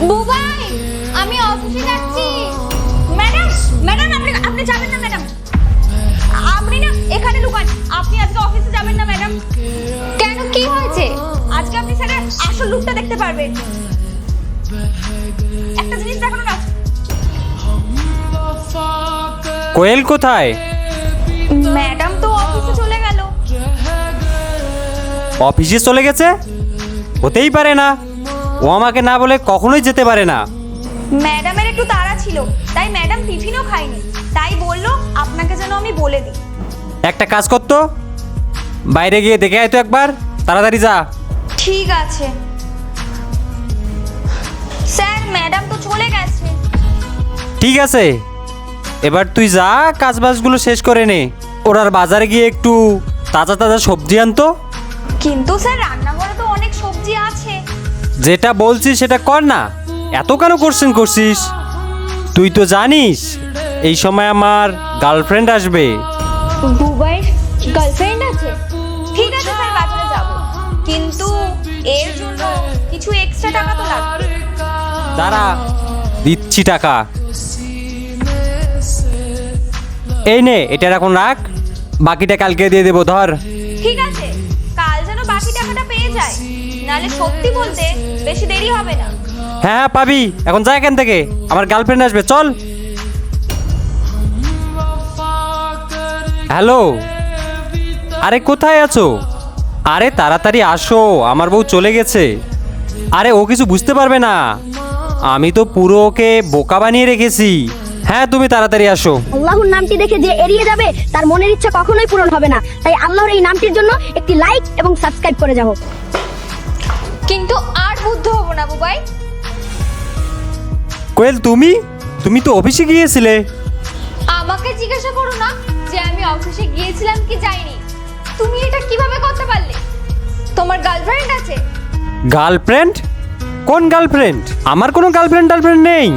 বুবাই, আমি অফিসে যাচ্ছি। ম্যাডাম, ম্যাডাম আপনি যাবেন না ম্যাডাম। আপনি না এখানে লুকান। আপনি আজকে অফিসে যাবেন না ম্যাডাম। কেন, কি হয়েছে? আজকে আপনি স্যারের আসল লুকটা দেখতে পারবেন। একটা জিনিস দেখানো না। কোয়েল কোথায়? ম্যাডাম তো অফিসে চলে গেল। অফিসে চলে গেছে? হতেই পারে না, ও আমাকে না বলে কখনোই যেতে পারে না। ম্যাডামের একটু তাড়া ছিল, তাই ম্যাডাম টিফিনও খায়নি। তাই বললো আপনাকে যেন আমি বলে দিই। একটা কাজ করতো, বাইরে গিয়ে দেখে আয় তো একবার, তাড়াতাড়ি যা। ঠিক আছে স্যার, ম্যাডাম তো চলে গেছে। ঠিক আছে, এবার তুই যা, কাজবাজগুলো শেষ করে নে। ওরার বাজারে গিয়ে একটু তাজা তাজা সবজি আনতো। কিন্তু স্যার রান্নাঘরে তো অনেক সবজি আছে। যেটা বলছিস সেটা কর না, এত কেন কোশ্চেন করছিস? তুই তো জানিস এই সময় আমার গার্লফ্রেন্ড আসবে। বুবাইয়ের গার্লফ্রেন্ড আছে? ঠিক আছে স্যার, বাজারে যাব, কিন্তু এর জন্য কিছু এক্সট্রা টাকা তো লাগবে। দাঁড়া, দিচ্ছি টাকা। এই নে, এটা এখন রাখ, বাকিটা কালকে দিয়ে দেবো, ধর। ঠিক আছে, কাল যেন বাকি টাকাটা পেয়ে যায়, নালে সত্যি বলতে বেশি দেরি হবে না। হ্যাঁ হ্যাঁ, পাবি। এখন যা এখান থেকে, আমার গার্লফ্রেন্ড আসবে, চল। হ্যালো, আরে কোথায় আছো? আরে তাড়াতাড়ি আসো, আমার বউ চলে গেছে। আরে ও কিছু বুঝতে পারবে না, আমি তো পুরো ওকে বোকা বানিয়ে রেখেছি। হ্যাঁ তুমি তাড়াতাড়ি আসো। আল্লাহর নামটি দেখে যে এড়িয়ে যাবে তার মনের ইচ্ছা কখনোই পূরণ হবে না। তাই আল্লাহর এই নামটির জন্য একটি লাইক এবং সাবস্ক্রাইব করে যাও। কিন্তু আর বুদ্ধ হবো না বুবাই। কোয়েল, তুমি তুমি তো অফিসে গিয়েছিলে। আমাকে জিজ্ঞাসা করো না যে আমি অফিসে গিয়েছিলাম কি যাইনি। তুমি এটা কিভাবে করতে পারলে? তোমার গার্লফ্রেন্ড আছে? গার্লফ্রেন্ড? কোন গার্লফ্রেন্ড? আমার কোনো গার্লফ্রেন্ড নেই।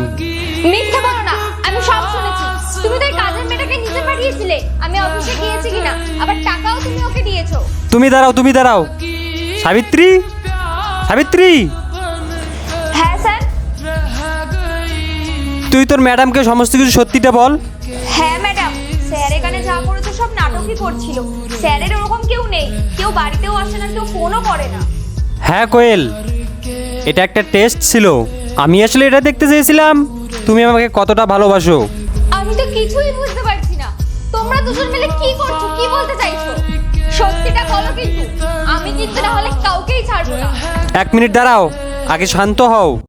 মিথ্যে বলো না, আমি সব শুনেছি। তুমি তো এই কাজের মেয়েটাকে নিতে পাঠিয়েছিলে আমি অফিসে গিয়েছি কিনা, আবার টাকাও তুমি ওকে দিয়েছো। তুমি দাঁড়াও, তুমি দাঁড়াও। সাবিত্রী, সাবিত্রী, হ্যাঁ স্যার। তুই তোর ম্যাডামকে সমস্ত কিছু সত্যিটা বল। হ্যাঁ ম্যাডাম, স্যার এখানে যা করেছে সব নাটকই করছিল। স্যারের ওরকম কেউ নেই, কেউ বাড়িতেও আসে না, কেউ ফোনও করে না। হ্যাঁ কোয়েল, এটা একটা টেস্ট ছিল। আমি আসলে এটা দেখতে চেয়েছিলাম তুমি আমাকে কতটা ভালোবাসো। আমি তো কিছুই বুঝতে পারছি না, তোমরা দুজন মিলে কি করছো, কি বলতে চাইছো? সত্যিটা বলো, কিন্তু আমি কিন্তু না হলে কাউকেই ছাড়বো না। 1 মিনিট দাঁড়াও, আগে শান্ত হও।